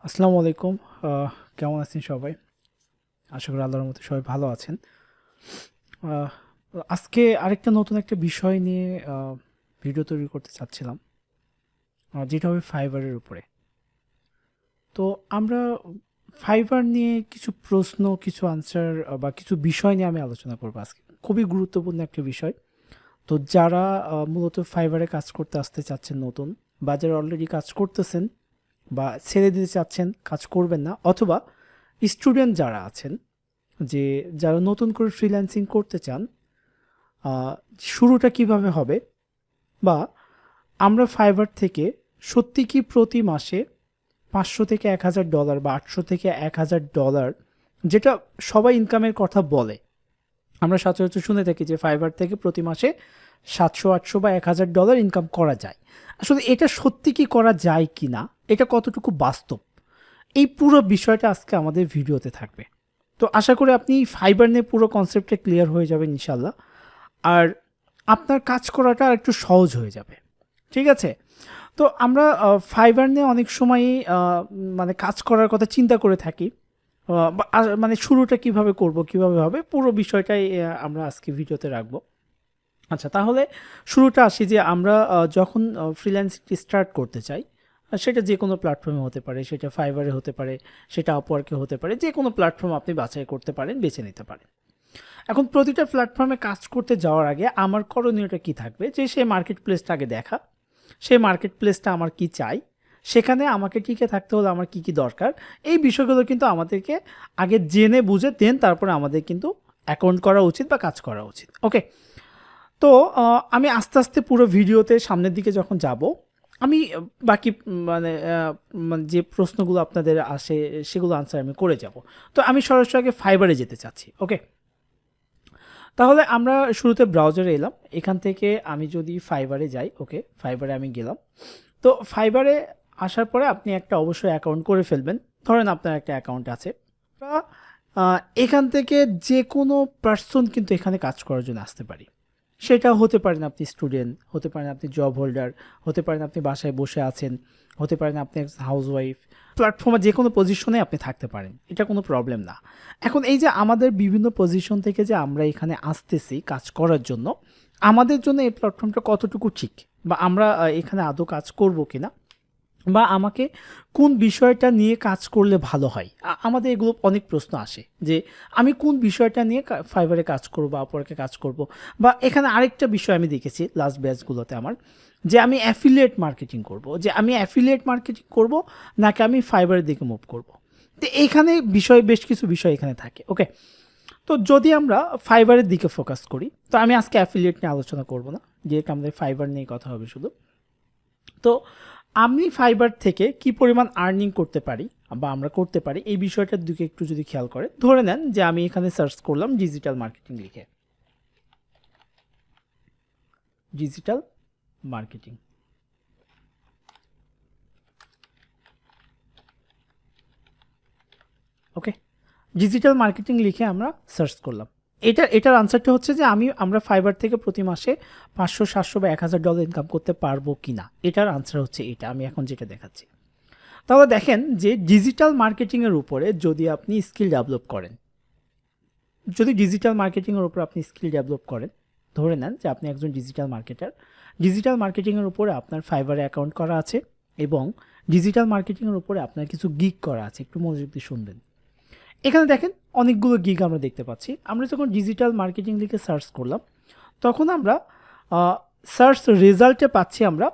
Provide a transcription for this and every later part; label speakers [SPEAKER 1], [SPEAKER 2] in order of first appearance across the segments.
[SPEAKER 1] আসসালামু আলাইকুম। কেমন আছেন সবাই? আশা করি আল্লাহর মতো সবাই ভালো আছেন। আহ, আজকে আরেকটা নতুন একটা বিষয় নিয়ে ভিডিও তৈরি করতে চাচ্ছিলাম, যেটা হবে ফাইবারের উপরে। তো আমরা ফাইবার নিয়ে কিছু প্রশ্ন, কিছু আনসার বা কিছু বিষয় নিয়ে আমি আলোচনা করবো আজকে। খুবই গুরুত্বপূর্ণ একটা বিষয়। তো যারা মূলত ফাইবারে কাজ করতে আসতে চাচ্ছেন নতুন, বা যারা অলরেডি কাজ করতেছেন বা ছেড়ে দিতে চাচ্ছেন, কাজ করবেন না, অথবা স্টুডেন্ট যারা আছেন, যে যারা নতুন করে ফ্রিল্যান্সিং করতে চান, শুরুটা কিভাবে হবে, বা আমরা ফাইবার থেকে সত্যি কি প্রতি মাসে 500 থেকে $1000 বা 800 থেকে $1000, যেটা সবাই ইনকামের কথা বলে, আমরা সচরাচর শুনে থাকি যে ফাইবার থেকে প্রতি মাসে 700, 800 বা $1000 ইনকাম করা যায়। আসলে এটা সত্যি কি করা যায় কি না, এটা কতটুকু বাস্তব, এই পুরো বিষয়টা আজকে আমাদের ভিডিওতে থাকবে। তো আশা করি আপনি ফাইবার নিয়ে পুরো কনসেপ্টটা ক্লিয়ার হয়ে যাবেন ইনশাল্লাহ। আর আপনার কাজ করাটা আর একটু সহজ হয়ে যাবে। ঠিক আছে? তো আমরা ফাইবার নিয়ে অনেক সময়ই মানে কাজ করার কথা চিন্তা করে থাকি। মানে শুরুটা কিভাবে করব, কিভাবে হবে, পুরো বিষয়টাই আমরা আজকে ভিডিওতে রাখবো। আচ্ছা, তাহলে শুরুটা আসি যে আমরা যখন ফ্রিল্যান্সিং স্টার্ট করতে চাই, সেটা যে কোনো প্ল্যাটফর্মে হতে পারে, সেটা ফাইবারে হতে পারে, সেটা আপওয়ার্কে হতে পারে, যে কোনো প্ল্যাটফর্ম আপনি বাছাই করতে পারেন, বেছে নিতে পারেন। এখন প্রতিটা প্ল্যাটফর্মে কাজ করতে যাওয়ার আগে আমার করণীয়টা কি থাকবে, যে সেই মার্কেট প্লেসটা আগে দেখা, সেই মার্কেট প্লেসটা আমার কি চাই, সেখানে আমাকে টিকে থাকতে হলে আমার কি কি দরকার, এই বিষয়গুলো কিন্তু আমাদেরকে আগে জেনে বুঝে দেন তারপরে আমাদের কিন্তু অ্যাকাউন্ট করা উচিত বা কাজ করা উচিত। ওকে, তো আমি আস্তে আস্তে পুরো ভিডিওতে সামনের দিকে যখন যাব, আমি বাকি মানে যে প্রশ্নগুলো আপনাদের আসে সেগুলো আনসার আমি করে যাব। তো আমি সরাসরি আগে ফাইবারে যেতে চাচ্ছি। ওকে, তাহলে আমরা শুরুতে ব্রাউজারে এলাম। এখান থেকে আমি যদি ফাইবারে যাই, ওকে, ফাইবারে আমি গেলাম। তো ফাইবারে আসার পরে আপনি একটা অবশ্যই অ্যাকাউন্ট করে ফেলবেন। ধরেন আপনার একটা অ্যাকাউন্ট আছে। এখান থেকে যে কোনো পার্সন কিন্তু এখানে কাজ করার জন্য আসতে পারি। সেটা হতে পারেন আপনি স্টুডেন্ট, হতে পারেন আপনি জব হোল্ডার, হতে পারেন আপনি বাসায় বসে আছেন, হতে পারেন আপনি একজন হাউসওয়াইফ। প্ল্যাটফর্মে যে কোনো পজিশনে আপনি থাকতে পারেন, এটা কোনো প্রবলেম না। এখন এই যে আমাদের বিভিন্ন পজিশন থেকে যে আমরা এখানে আসতেছি কাজ করার জন্য, আমাদের জন্য এই প্ল্যাটফর্মটা কতটুকু ঠিক, বা আমরা এখানে আদৌ কাজ করব কিনা, বা আমাকে কোন বিষয়টা নিয়ে কাজ করলে ভালো হয়, আমাদের এগুলো অনেক প্রশ্ন আসে, যে আমি কোন বিষয়টা নিয়ে ফাইবারে কাজ করব, আপওয়ার্কে কাজ করব। বা এখানে আরেকটা বিষয় আমি দেখেছি লাস্ট ব্যাচগুলোতে আমার, যে আমি অ্যাফিলিয়েট মার্কেটিং করব, যে আমি অ্যাফিলিয়েট মার্কেটিং করব নাকি আমি ফাইবারের দিকে মুভ করব। তো এইখানে বেশ কিছু বিষয় এখানে থাকে। ওকে, তো যদি আমরা ফাইবারের দিকে ফোকাস করি, তো আমি আজকে অ্যাফিলিয়েট নিয়ে আলোচনা করব না, যেহেতু আমাদের ফাইবার নিয়ে কথা হবে শুধু। তো আমি ফাইবার থেকে কি পরিমাণ আর্নিং করতে পারি বা আমরা করতে পারি, এই বিষয়টার দিকে একটু যদি খেয়াল করে, ধরে নেন যে আমি এখানে সার্চ করলাম ডিজিটাল মার্কেটিং লিখে, ডিজিটাল মার্কেটিং। ওকে, ডিজিটাল মার্কেটিং লিখে আমরা সার্চ করলাম। এটার আনসারটা হচ্ছে যে আমরা ফাইবার থেকে প্রতি মাসে 500, 700 বা $1000 ইনকাম করতে পারবো কিনা, এটার আনসার হচ্ছে এটা, আমি এখন যেটা দেখাচ্ছি। তাহলে দেখেন যে ডিজিটাল মার্কেটিংয়ের উপরে যদি আপনি স্কিল ডেভেলপ করেন, যদি ডিজিটাল মার্কেটিংয়ের উপর আপনি স্কিল ডেভেলপ করেন, ধরে নেন যে আপনি একজন ডিজিটাল মার্কেটার, ডিজিটাল মার্কেটিংয়ের উপরে আপনার ফাইবারে অ্যাকাউন্ট করা আছে, এবং ডিজিটাল মার্কেটিংয়ের উপরে আপনার কিছু গিগ করা আছে, একটু মনোযোগ দিয়ে শুনবেন। এখানে দেখেন অনেকগুলো গিগ আমরা দেখতে পাচ্ছি। আমরা যখন ডিজিটাল মার্কেটিং লিখে সার্চ করলাম, তখন আমরা সার্চ রেজাল্টে পাচ্ছি আমরা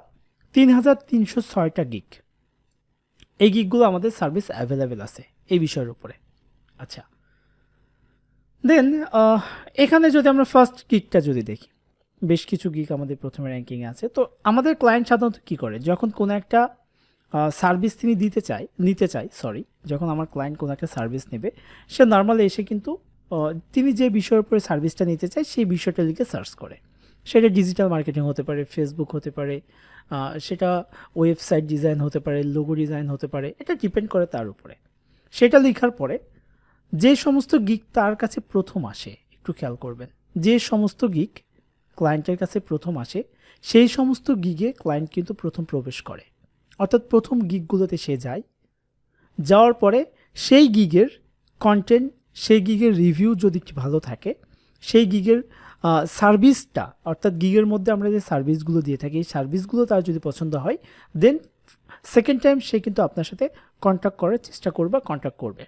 [SPEAKER 1] 3306টা গিগ। এই গিগগুলো আমাদের সার্ভিস অ্যাভেলেবেল আছে এই বিষয়ের উপরে। আচ্ছা, দেন এখানে যদি আমরা ফার্স্ট গিগটা যদি দেখি, বেশ কিছু গিগ আমাদের প্রথমে র্যাঙ্কিংয়ে আছে। তো আমাদের ক্লায়েন্ট সাধারণত কী করে, যখন কোনো একটা সার্ভিস তিনি নিতে চায়, যখন আমার ক্লায়েন্ট কোনো একটা সার্ভিস নেবে, সে নর্মালি এসে কিন্তু তিনি যে বিষয়ের উপরে সার্ভিসটা নিতে চায় সেই বিষয়টা লিখে সার্চ করে। সেটা ডিজিটাল মার্কেটিং হতে পারে, ফেসবুক হতে পারে, সেটা ওয়েবসাইট ডিজাইন হতে পারে, লোগো ডিজাইন হতে পারে, এটা ডিপেন্ড করে তার উপরে। সেটা লেখার পরে যে সমস্ত গিগ তার কাছে প্রথম আসে, একটু খেয়াল করবেন, যে সমস্ত গিগ ক্লায়েন্টের কাছে প্রথম আসে, সেই সমস্ত গিগে ক্লায়েন্ট কিন্তু প্রথম প্রবেশ করে, অর্থাৎ প্রথম গিগগুলোতে সে যায়, যাওয়ার পরে সেই গিগের কন্টেন্ট, সেই গিগের রিভিউ যদি ভালো থাকে, সেই গিগের সার্ভিসটা, অর্থাৎ গিগের মধ্যে আমরা যে সার্ভিসগুলো দিয়ে থাকি এই সার্ভিসগুলো তার যদি পছন্দ হয়, দেন সেকেন্ড টাইম সে কিন্তু আপনার সাথে কন্ট্যাক্ট করার চেষ্টা করবে, কন্ট্যাক্ট করবে।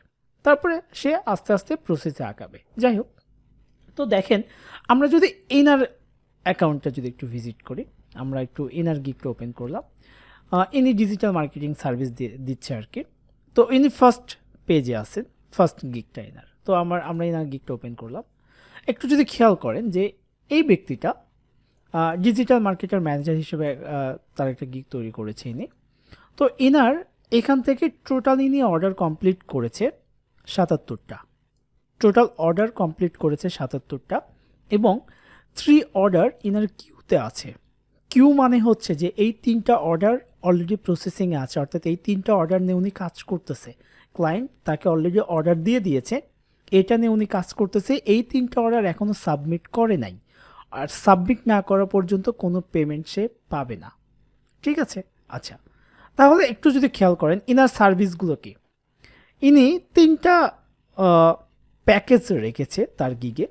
[SPEAKER 1] তারপরে সে আস্তে আস্তে প্রসেসে আগাবে। যাই হোক, তো দেখেন আমরা যদি ইনার অ্যাকাউন্টটা যদি একটু ভিজিট করি, আমরা একটু ইনার গিগটা ওপেন করলাম। ইনি ডিজিটাল মার্কেটিং সার্ভিস দিচ্ছে আর কি। তো ইনি ফার্স্ট পেজে আছেন, ফার্স্ট গিগটা ইনার। তো আমরা ইনার গিগটা ওপেন করলাম। একটু যদি খেয়াল করেন যে এই ব্যক্তিটা ডিজিটাল মার্কেটার ম্যানেজার হিসেবে তার একটা গিগ তৈরি করেছে ইনি। তো ইনার এখান থেকে টোটাল ইনি অর্ডার কমপ্লিট করেছে ৭৭টা, টোটাল অর্ডার কমপ্লিট করেছে ৭৭টা, এবং 3 অর্ডার ইনার কিউতে আছে। কিউ মানে হচ্ছে যে এই 3টা অর্ডার অলরেডি প্রসেসিংয়ে আছে, অর্থাৎ এই 3টা অর্ডার নিয়ে উনি কাজ করতেছে। ক্লায়েন্ট তাকে অলরেডি অর্ডার দিয়ে দিয়েছে, এটা নিয়ে উনি কাজ করতেছে। এই 3টা অর্ডার এখনও সাবমিট করে নাই, আর সাবমিট না করা পর্যন্ত কোনো পেমেন্ট সে পাবে না। ঠিক আছে, আচ্ছা, তাহলে একটু যদি খেয়াল করেন ইনার সার্ভিসগুলো কি, ইনি 3টা প্যাকেজ রেখেছে তার গিগে।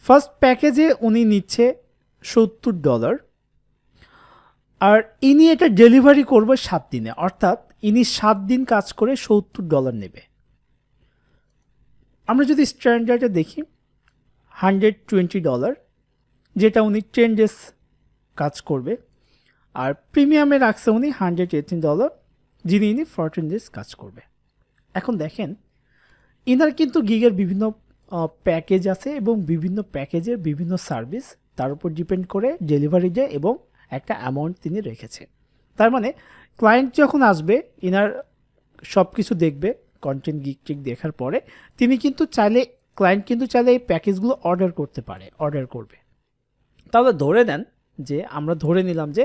[SPEAKER 1] ফার্স্ট প্যাকেজে উনি নিচ্ছে $70, আর ইনি এটা ডেলিভারি করবে 7 দিনে, অর্থাৎ ইনি 7 দিন কাজ করে $70 নেবে। আমরা যদি স্ট্যান্ডার্ডে দেখি $120, যেটা উনি 10 ডেজ কাজ করবে, আর প্রিমিয়ামে রাখছে উনি $118, যিনি ইনি 14 ডেজ কাজ করবে। এখন দেখেন ইনার কিন্তু গিগের বিভিন্ন প্যাকেজ আছে, এবং বিভিন্ন প্যাকেজের বিভিন্ন সার্ভিস, তার উপর ডিপেন্ড করে ডেলিভারি ডে এবং একটা অ্যামাউন্ট তিনি রেখেছে। তার মানে ক্লায়েন্ট যখন আসবে ইনার সব কিছু দেখবে, কন্টেন্ট গিগ টিক দেখার পরে তিনি কিন্তু চাইলে, ক্লায়েন্ট কিন্তু চাইলে এই প্যাকেজগুলো অর্ডার করতে পারে, অর্ডার করবে। তাহলে ধরে নেন যে আমরা ধরে নিলাম যে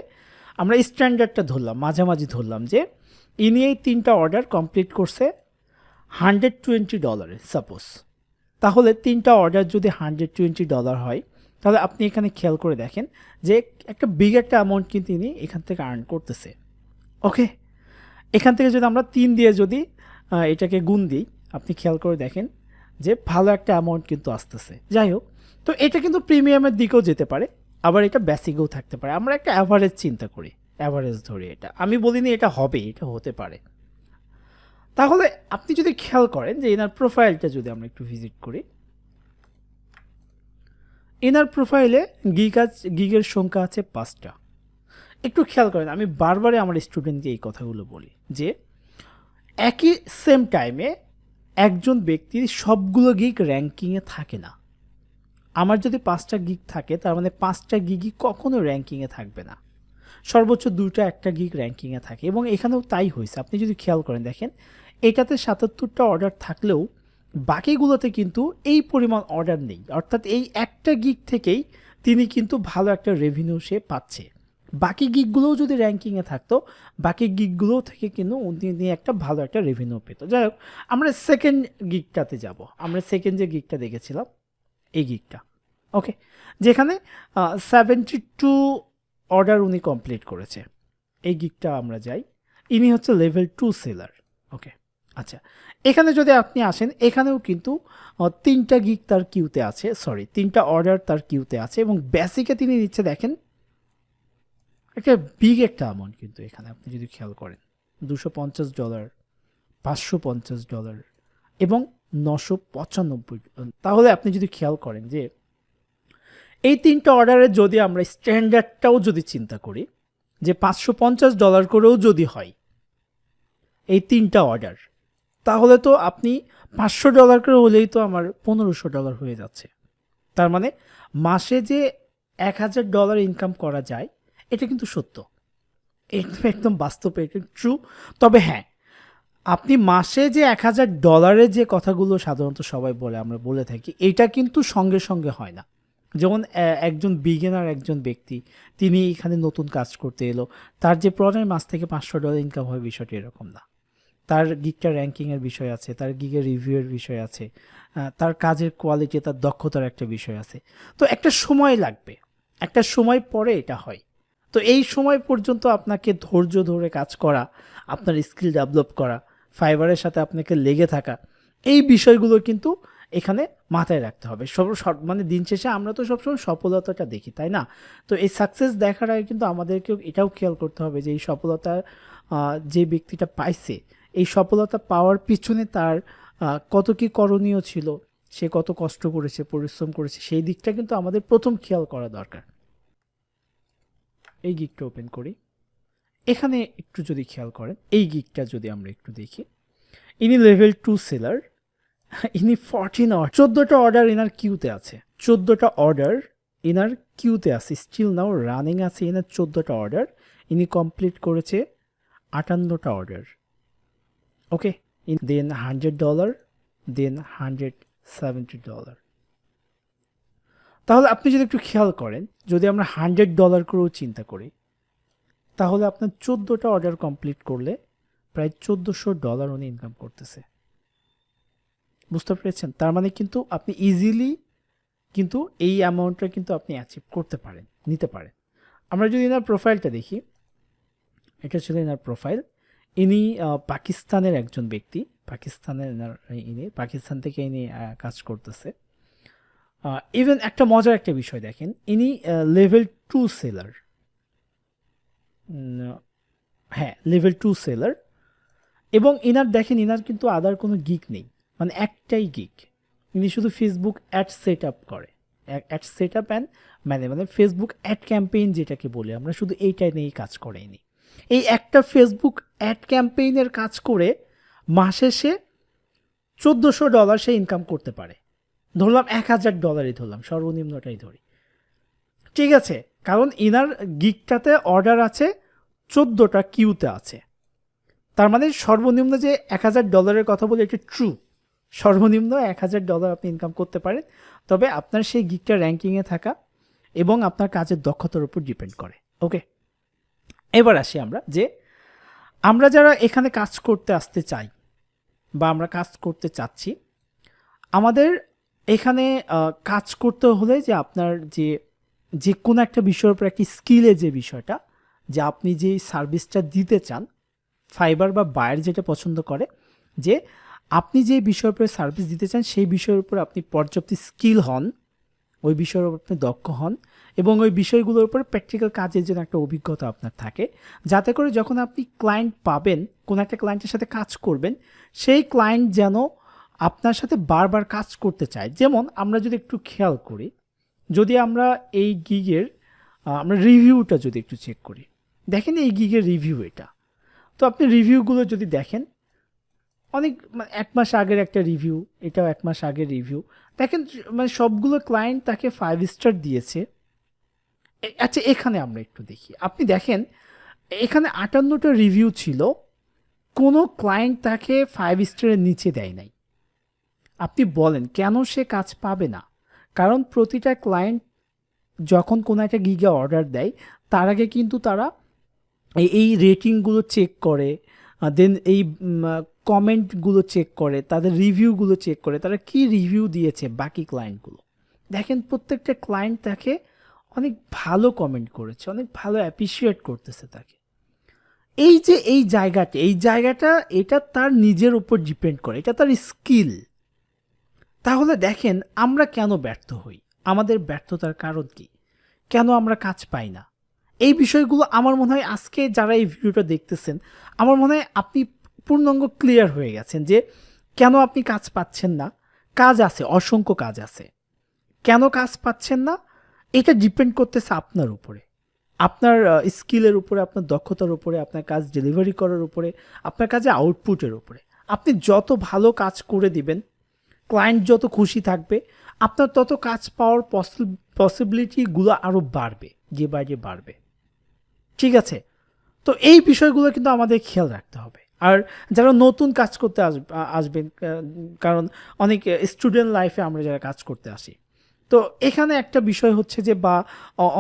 [SPEAKER 1] আমরা স্ট্যান্ডার্ডটা ধরলাম, মাঝামাঝি ধরলাম যে ইনি এই 3টা অর্ডার কমপ্লিট করছে $120 সাপোজ। তাহলে 3টা অর্ডার যদি $120 হয়, তাহলে আপনি এখানে খেয়াল করে দেখেন যে একটা বিগ একটা অ্যামাউন্ট কিন্তু ইনি এখান থেকে আর্ন করতেছে। ওকে, এখান থেকে যদি আমরা 3 দিয়ে যদি এটাকে গুণ দিই, আপনি খেয়াল করে দেখেন যে ভালো একটা অ্যামাউন্ট কিন্তু আসতেছে। যাই হোক, তো এটা কিন্তু প্রিমিয়ামের দিকেও যেতে পারে, আবার এটা বেসিকেও থাকতে পারে। আমরা একটা অ্যাভারেজ চিন্তা করি, অ্যাভারেজ ধরি, এটা আমি বলিনি এটা হবে, এটা হতে পারে। তাহলে আপনি যদি খেয়াল করেন যে এনার প্রোফাইলটা যদি আমরা একটু ভিজিট করি, এনার প্রোফাইলে গিগের সংখ্যা আছে 5টা। একটু খেয়াল করেন, আমি বারবারই আমার স্টুডেন্টকে এই কথাগুলো বলি যে একই সেম টাইমে একজন ব্যক্তির সবগুলো গিগ র্যাঙ্কিংয়ে থাকে না। আমার যদি 5টা গিগ থাকে, তার মানে 5টা গিগই কখনো র্যাঙ্কিংয়ে থাকবে না, সর্বোচ্চ 2টা একটা গিগ র্যাঙ্কিংয়ে থাকে। এবং এখানেও তাই হয়েছে, আপনি যদি খেয়াল করেন দেখেন এটাতে 77টা অর্ডার থাকলেও বাকিগুলোতে কিন্তু এই পরিমাণ অর্ডার নেই, অর্থাৎ এই একটা গিগ থেকেই তিনি কিন্তু ভালো একটা রেভিনিউ সে পাচ্ছে। বাকি গিগগুলোও যদি র্যাঙ্কিংয়ে থাকতো, বাকি গিগগুলোও থেকে কিন্তু উনি একটা ভালো একটা রেভিনিউ পেত। যাই হোক, আমরা সেকেন্ড গিগটাতে যাব। আমরা সেকেন্ড যে গিগটা দেখেছিলাম এই গিগটা, ওকে, যেখানে 72 অর্ডার উনি কমপ্লিট করেছে, এই গিগটা আমরা যাই। ইনি হচ্ছে লেভেল 2 সেলার। ওকে, আচ্ছা, এখানে যদি আপনি আসেন, এখানেও কিন্তু 3টা গিগ তার কিউতে আছে, 3টা অর্ডার তার কিউতে আছে, এবং বেসিকে তিনি নিচ্ছে দেখেন একটা বিগ একটা অ্যামাউন্ট কিন্তু এখানে আপনি যদি খেয়াল করেন $250, $550 এবং $995। তাহলে আপনি যদি খেয়াল করেন যে এই 3টা অর্ডারের যদি আমরা স্ট্যান্ডার্ডটাও যদি চিন্তা করি যে $550 করেও যদি হয় এই 3টা অর্ডার, তাহলে তো আপনি $500 করে হলেই তো আমার $1500 হয়ে যাচ্ছে। তার মানে মাসে যে $1000 ইনকাম করা যায়, এটা কিন্তু সত্য, একদম বাস্তব, এটা ট্রু। তবে হ্যাঁ, আপনি মাসে যে $1000 যে কথাগুলো সাধারণত সবাই বলে, আমরা বলে থাকি, এটা কিন্তু সঙ্গে সঙ্গে হয় না। যেমন একজন বিগিনার একজন ব্যক্তি, তিনি এখানে নতুন কাজ করতে এলো, তার যে পরের মাস থেকে $500 ইনকাম হয়, বিষয়টি এরকম না। তার গিগটা র্যাঙ্কিংয়ের বিষয় আছে, তার গিগের রিভিউয়ের বিষয় আছে, তার কাজের কোয়ালিটি, তার দক্ষতার একটা বিষয় আছে। তো একটা সময় লাগবে, একটা সময় পরে এটা হয়। তো এই সময় পর্যন্ত আপনাকে ধৈর্য ধরে কাজ করা, আপনার স্কিল ডেভেলপ করা, ফাইবারের সাথে আপনাকে লেগে থাকা, এই বিষয়গুলো কিন্তু এখানে মাথায় রাখতে হবে। মানে দিন শেষে আমরা তো সবসময় সফলতাটা দেখি, তাই না? তো এই সাকসেস দেখার আগে কিন্তু আমাদেরকেও এটাও খেয়াল করতে হবে যে এই সফলতা যে ব্যক্তিটা পাইছে, এই সফলতা পাওয়ার পিছনে তার কত কি করণীয় ছিল, সে কত কষ্ট করেছে, পরিশ্রম করেছে, সেই দিকটা কিন্তু আমাদের প্রথম খেয়াল করা দরকার। এই গিগটা ওপেন করি, এখানে একটু যদি খেয়াল করেন, এই গিগটা যদি আমরা একটু দেখি, ইনি লেভেল 2 সেলার, ইনি 14 14টা অর্ডার ইনার কিউতে আছে, 14টা অর্ডার ইনার কিউতে আছে, স্টিল নাও রানিং আছে ইনার 14টা অর্ডার। ইনি কমপ্লিট করেছে 58টা অর্ডার। ওকে, দেন $100, দেন $170। তাহলে আপনি যদি একটু খেয়াল করেন, যদি আমরা $100 করেও চিন্তা করি, তাহলে আপনার 14টা অর্ডার কমপ্লিট করলে প্রায় $1400 উনি ইনকাম করতেছে। বুঝতে পেরেছেন? তার মানে কিন্তু আপনি ইজিলি কিন্তু এই অ্যামাউন্টটা কিন্তু আপনি অ্যাচিভ করতে পারেন, নিতে পারেন। আমরা যদি এনার প্রোফাইলটা দেখি, এটা ছিল এনার প্রোফাইল। ইনি পাকিস্তানের একজন ব্যক্তি, পাকিস্তানের ইনি পাকিস্তান থেকে ইনি কাজ করতেছে। ইভেন একটা মজার একটা বিষয় দেখেন, ইনি লেভেল 2 সেলার, হ্যাঁ লেভেল 2 সেলার, এবং ইনার দেখেন ইনার কিন্তু আদার কোনো গিগ নেই, মানে একটাই গিগ। ইনি শুধু ফেসবুক অ্যাড সেট আপ করে, অ্যাড সেট আপ অ্যান্ড মানে ফেসবুক অ্যাড ক্যাম্পেইন যেটাকে বলি আমরা, শুধু এইটাই নিয়েই কাজ করে ইনি। এই একটা ফেসবুক অ্যাড ক্যাম্পেইনের কাজ করে মাসে সে $1400 সে ইনকাম করতে পারে। ধরলাম $1000 ধরলাম, সর্বনিম্নটাই ধরি, ঠিক আছে? কারণ ইনার গিগটাতে অর্ডার আছে 14টা কিউতে আছে। তার মানে সর্বনিম্ন যে $1000 কথা বলে এটা ট্রু, সর্বনিম্ন $1000 আপনি ইনকাম করতে পারেন। তবে আপনার সেই গিগটা র্যাঙ্কিংয়ে থাকা এবং আপনার কাজের দক্ষতার উপর ডিপেন্ড করে। ওকে, এবার আসি আমরা যে আমরা যারা এখানে কাজ করতে আসতে চাই বা আমরা কাজ করতে চাচ্ছি, আমাদের এখানে কাজ করতে হলে যে আপনার যে কোনো একটা বিষয়ের উপর একটি স্কিলে, যে বিষয়টা যে আপনি যে সার্ভিসটা দিতে চান, ফাইবার বা বায়ার যেটা পছন্দ করে, যে আপনি যে বিষয়ের উপরে সার্ভিস দিতে চান সেই বিষয়ের উপর আপনি পর্যাপ্ত স্কিল হন, ওই বিষয়ের উপর আপনি দক্ষ হন, এবং ওই বিষয়গুলোর উপর প্র্যাকটিক্যাল কাজের জন্য একটা অভিজ্ঞতা আপনার থাকে, যাতে করে যখন আপনি ক্লায়েন্ট পাবেন, কোনো একটা ক্লায়েন্টের সাথে কাজ করবেন, সেই ক্লায়েন্ট যেন আপনার সাথে বারবার কাজ করতে চায়। যেমন আমরা যদি একটু খেয়াল করি, যদি আমরা এই গিগের আমরা রিভিউটা যদি একটু চেক করি, দেখেন এই গিগের রিভিউ এটা। তো আপনি রিভিউগুলো যদি দেখেন, অনেক মানে 1 মাস আগের একটা রিভিউ, এটাও 1 মাস আগের রিভিউ, দেখেন মানে সবগুলো ক্লায়েন্ট তাকে 5 স্টার দিয়েছে। আচ্ছা, এখানে আমরা একটু দেখি, আপনি দেখেন এখানে 58টা রিভিউ ছিল, কোনো ক্লায়েন্ট তাকে 5 স্টারের নিচে দেয় নাই। আপনি বলেন কেন সে কাজ পাবে না? কারণ প্রতিটা ক্লায়েন্ট যখন কোনো একটা গিগে অর্ডার দেয়, তার আগে কিন্তু তারা এই রেটিংগুলো চেক করে, দেন এই কমেন্টগুলো চেক করে, তাদের রিভিউগুলো চেক করে, তারা কি রিভিউ দিয়েছে বাকি ক্লায়েন্টগুলো। দেখেন প্রত্যেকটা ক্লায়েন্ট তাকে অনেক ভালো কমেন্ট করেছে, অনেক ভালো অ্যাপ্রিসিয়েট করতেছে তাকে। এই যে এই জায়গাটা এটা তার নিজের উপর ডিপেন্ড করে, এটা তার স্কিল। তাহলে দেখেন আমরা কেন ব্যর্থ হই, আমাদের ব্যর্থতার কারণ কি, কেন আমরা কাজ পাই না, এই বিষয়গুলো আমার মনে হয় আজকে যারা এই ভিডিওটা দেখতেছেন, আমার মনে হয় আপনি পূর্ণাঙ্গ ক্লিয়ার হয়ে গেছেন যে কেন আপনি কাজ পাচ্ছেন না। কাজ আছে, অসংখ্য কাজ আছে, কেন কাজ পাচ্ছেন না এটা ডিপেন্ড করতেছে আপনার উপরে, আপনার স্কিলের উপরে, আপনার দক্ষতার উপরে, আপনার কাজ ডেলিভারি করার উপরে, আপনার কাজে আউটপুটের উপরে। আপনি যত ভালো কাজ করে দিবেন, ক্লায়েন্ট যত খুশি থাকবে, আপনার তত কাজ পাওয়ার পসিবিলিটিগুলো আরও বাড়বে, যে বাইরে বাড়বে। ঠিক আছে? তো এই বিষয়গুলো কিন্তু আমাদের খেয়াল রাখতে হবে। আর যারা নতুন কাজ করতে আসবেন, কারণ অনেক স্টুডেন্ট লাইফে আমরা যারা কাজ করতে আসি, তো এখানে একটা বিষয় হচ্ছে যে বা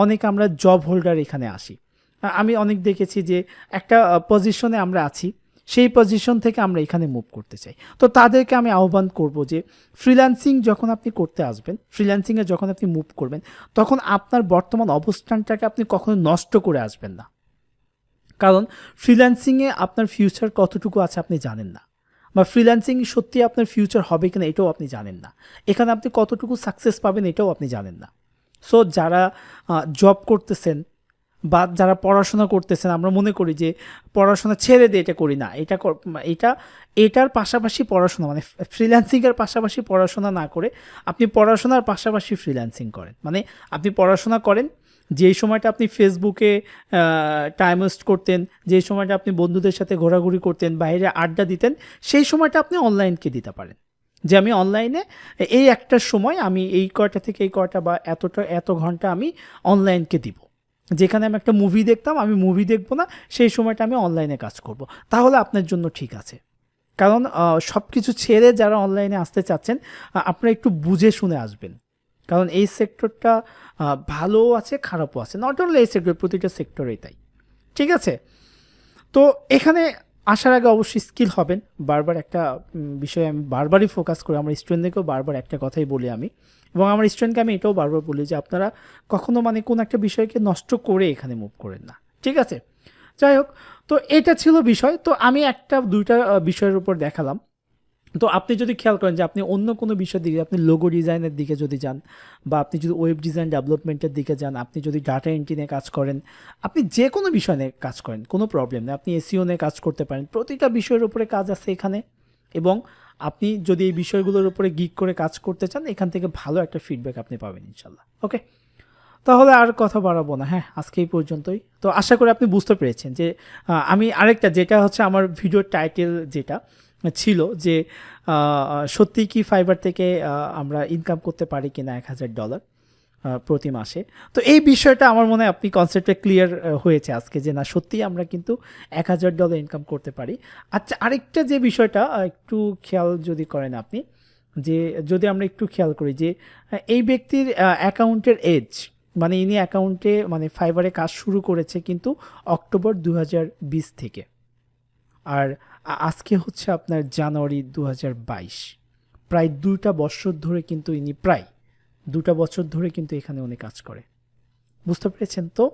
[SPEAKER 1] অনেক আমরা জব হোল্ডার এখানে আসি। আমি অনেক দেখেছি যে একটা পজিশনে আমরা আছি, সেই পজিশন থেকে আমরা এখানে মুভ করতে চাই। তো তাদেরকে আমি আহ্বান করব যে ফ্রিল্যান্সিং যখন আপনি করতে আসবেন, ফ্রিল্যান্সিংয়ে যখন আপনি মুভ করবেন, তখন আপনার বর্তমান অবস্থানটাকে আপনি কখনো নষ্ট করে আসবেন না। কারণ ফ্রিল্যান্সিংয়ে আপনার ফিউচার কতটুকু আছে আপনি জানেন না। বা ফ্রিল্যান্সিং সত্যি আপনার ফিউচার হবে কিনা এটাও আপনি জানেন না, এখানে আপনি কতটুকু সাকসেস পাবেন এটাও আপনি জানেন না। সো যারা জব করতেছেন বা যারা পড়াশোনা করতেছেন, আমরা মনে করি যে পড়াশোনা ছেড়ে দিয়ে এটা করি না, এটার পাশাপাশি পড়াশোনা, মানে ফ্রিল্যান্সিংয়ের পাশাপাশি পড়াশোনা না করে আপনি পড়াশোনার পাশাপাশি ফ্রিল্যান্সিং করেন। মানে আপনি পড়াশোনা করেন, যেই সময়টা আপনি ফেসবুকে টাইম ওয়েস্ট করতেন, যেই সময়টা আপনি বন্ধুদের সাথে ঘোরাঘুরি করতেন, বাইরে আড্ডা দিতেন, সেই সময়টা আপনি অনলাইনকে দিতে পারেন। যে আমি অনলাইনে এই একটা সময় আমি এই কয়টা থেকে এই কয়টা বা এত ঘন্টা আমি অনলাইনকে দিব। যেখানে আমি একটা মুভি দেখতাম, আমি মুভি দেখবো না, সেই সময়টা আমি অনলাইনে কাজ করব। তাহলে আপনার জন্য ঠিক আছে। কারণ সব কিছু ছেড়ে যারা অনলাইনে আসতে চাচ্ছেন, আপনারা একটু বুঝে শুনে আসবেন। কারণ এই সেক্টরটা ভালোও আছে, খারাপও আছে। নট অনলি এই সেক্টর, প্রতিটা সেক্টরেই তাই। ঠিক আছে, তো এখানে আসার আগে অবশ্যই স্কিল হবেন। বারবার একটা বিষয়ে আমি বারবারই ফোকাস করি, আমার স্টুডেন্টদেরকেও বারবার একটা কথাই বলি আমি, এবং আমার স্টুডেন্টকে আমি এটাও বারবার বলি যে আপনারা কখনো মানে কোন একটা বিষয়কে নষ্ট করে এখানে মুভ করেন না। ঠিক আছে, যাই হোক, তো এটা ছিল বিষয়। তো আমি দুইটা বিষয়ের উপর দেখালাম। তো আপনি যদি খেয়াল করেন যে আপনি অন্য কোনো বিষয়ের দিকে, আপনি লোগো ডিজাইনের দিকে যদি যান, বা আপনি যদি ওয়েব ডিজাইন ডেভেলপমেন্টের দিকে যান, আপনি যদি ডাটা এন্ট্রি নিয়ে কাজ করেন, আপনি যে কোনো বিষয় নিয়ে কাজ করেন, কোনো প্রবলেম নেই। আপনি এসইও নিয়ে কাজ করতে পারেন, প্রতিটা বিষয়ের উপরে কাজ আছে এখানে। এবং আপনি যদি এই বিষয়গুলোর উপরে গিগ করে কাজ করতে চান, এখান থেকে ভালো একটা ফিডব্যাক আপনি পাবেন ইনশাল্লাহ। ওকে, তাহলে আর কথা বাড়াবো না, হ্যাঁ, আজকে এই পর্যন্তই। তো আশা করি আপনি বুঝতে পেরেছেন যে আমি আরেকটা, যেটা হচ্ছে আমার ভিডিওর টাইটেল যেটা ছিল যে সত্যি কি ফাইবার থেকে আমরা ইনকাম করতে পারি কিনা $1000 প্রতি মাসে। তো এই বিষয়টা আমার মনে হয় আপনি কনসেপ্টটা ক্লিয়ার হয়েছে আজকে, যে না সত্যিই আমরা কিন্তু $1000 ইনকাম করতে পারি। আচ্ছা, আরেকটা যে বিষয়টা একটু খেয়াল যদি করেন আপনি, যে যদি আমরা একটু খেয়াল করি যে এই ব্যক্তির অ্যাকাউন্টের এজ, মানে ইনি অ্যাকাউন্টে মানে ফাইবারে কাজ শুরু করেছে কিন্তু অক্টোবর 2020 থেকে, আর আজকে হচ্ছে আপনার জানুয়ারি 2022। প্রায় 2টা বছর ধরে কিন্তু ইনি কিন্তু এখানে উনি কাজ করে। বুঝতে পেরেছেন তো?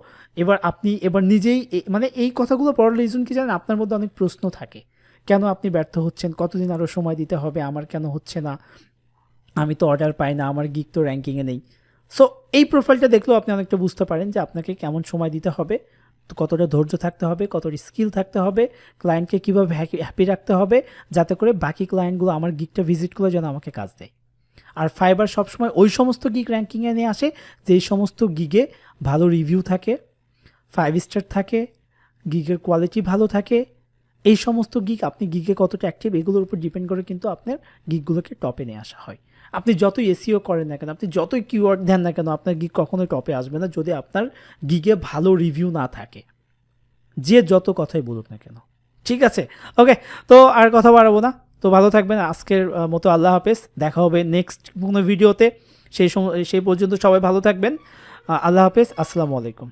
[SPEAKER 1] এবার নিজেই মানে এই কথাগুলো পড়ার রিজন কি জানেন? আপনার মধ্যে অনেক প্রশ্ন থাকে, কেন আপনি ব্যর্থ হচ্ছেন, কতদিন আরও সময় দিতে হবে, আমার কেন হচ্ছে না, আমি তো অর্ডার পাই না, আমার গিগ তো র্যাঙ্কিংয়ে নেই। সো এই প্রোফাইলটা দেখলেও আপনি অনেকটা বুঝতে পারেন যে আপনাকে কেমন সময় দিতে হবে, তো কতটা ধৈর্য থাকতে হবে, কতটা স্কিল থাকতে হবে, ক্লায়েন্টকে কীভাবে হ্যাপি রাখতে হবে, যাতে করে বাকি ক্লায়েন্টগুলো আমার গিগটা ভিজিট করে যেন আমাকে কাজ দেয়। আর ফাইবার সবসময় ওই সমস্ত গিগ র্যাঙ্কিংয়ে নিয়ে আসে যেই সমস্ত গিগে ভালো রিভিউ থাকে, 5 স্টার থাকে, গিগের কোয়ালিটি ভালো থাকে। এই সমস্ত গিগ, আপনি গিগে কতটা অ্যাক্টিভ, এগুলোর উপর ডিপেন্ড করে কিন্তু আপনার গিগগুলোকে টপে নিয়ে আসা হয়। আপনি যতই এসইও করেন না কেন, আপনি যতই কিওয়ার্ড দেন না কেন, আপনার গিগ কখনোই টপে আসবে না যদি আপনার গিগে ভালো রিভিউ না থাকে, যে যত কথাই বলুক না কেন। ঠিক আছে, ওকে, তো আর কথা বাড়াবো না। তো ভালো থাকবেন, আজকের মতো আল্লাহ হাফেজ, দেখা হবে নেক্সট কোনো ভিডিওতে। সেই পর্যন্ত সবাই ভালো থাকবেন। আল্লাহ হাফেজ, আসসালামু আলাইকুম।